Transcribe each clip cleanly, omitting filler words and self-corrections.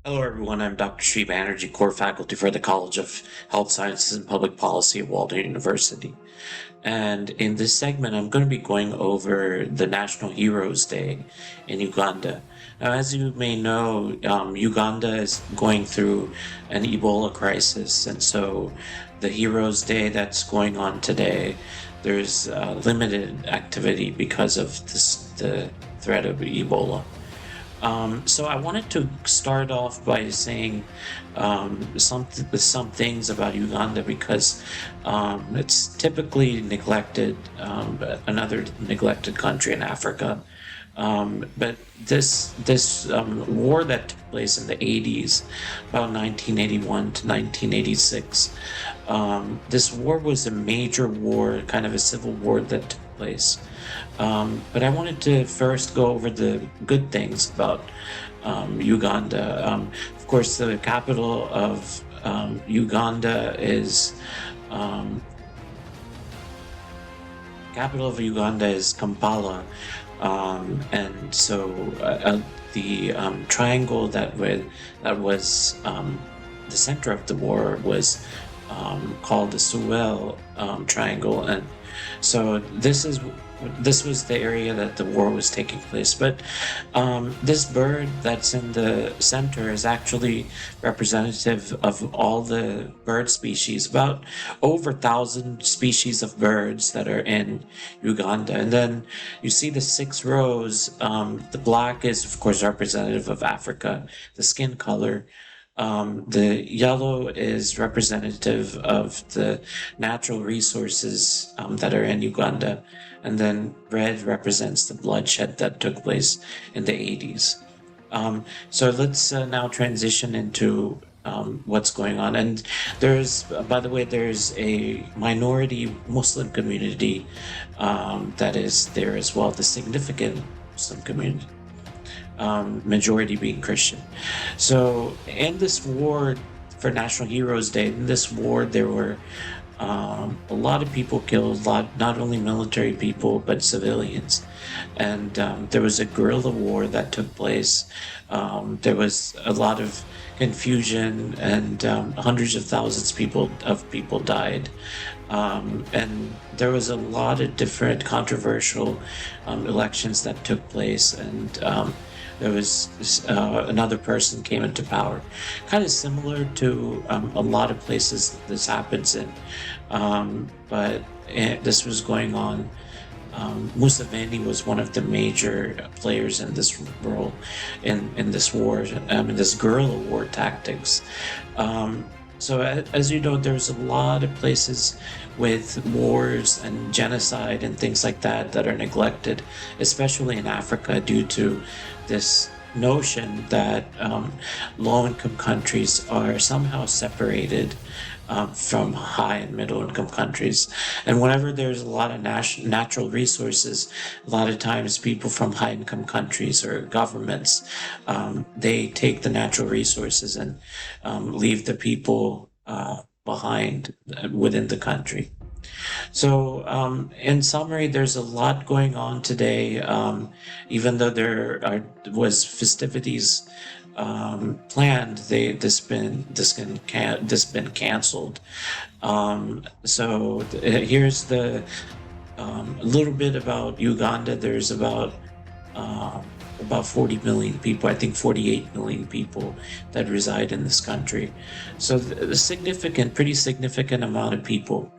Hello, everyone. I'm Dr. Sri Banerjee, core faculty for the College of Health Sciences and Public Policy at Walden University. And in this segment, I'm going to be going over the National Heroes Day in Uganda. Now, as you may know, Uganda is going through an Ebola crisis. And so the Heroes Day that's going on today, there's limited activity because of the threat of Ebola. So I wanted to start off by saying some things about Uganda because it's typically neglected, another neglected country in Africa. But this war that took place in the 80s, about 1981 to 1986, this war was a major war, kind of a civil war that took place. But I wanted to first go over the good things about Uganda. Of course, the capital of Uganda is um, Kampala, and so the triangle that was the center of the war was called the Sewell Triangle, and so this was the area that the war was taking place. But this bird that's in the center is actually representative of all the bird species, about over 1,000 species of birds that are in Uganda. And then you see the 6 rows. The black is, of course, representative of Africa, the skin color. The yellow is representative of the natural resources that are in Uganda, and then red represents the bloodshed that took place in the 80s. So let's now transition into what's going on. And by the way, there's a minority Muslim community that is there as well, the significant Muslim community, majority being Christian. So in this war for National Heroes Day, in this war, there were a lot of people killed, not only military people, but civilians. And there was a guerrilla war that took place. There was a lot of confusion, and hundreds of thousands of people died. And there was a lot of different controversial elections that took place, and there was another person came into power, kind of similar to a lot of places this happens in, but this was going on. Museveni was one of the major players in this role, in this war, in this guerrilla war tactics. So as you know, there's a lot of places with wars and genocide and things like that are neglected, especially in Africa, due to this notion that low-income countries are somehow separated from high and middle-income countries. And whenever there's a lot of natural resources, a lot of times people from high-income countries or governments, they take the natural resources and leave the people behind within the country. So, in summary, there's a lot going on today. Even though was festivities planned, this been canceled. Here's the a little bit about Uganda. There's about 40 million people, I think 48 million people that reside in this country. So pretty significant amount of people.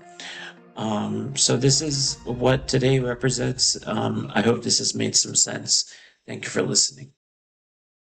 So this is what today represents. I hope this has made some sense. Thank you for listening.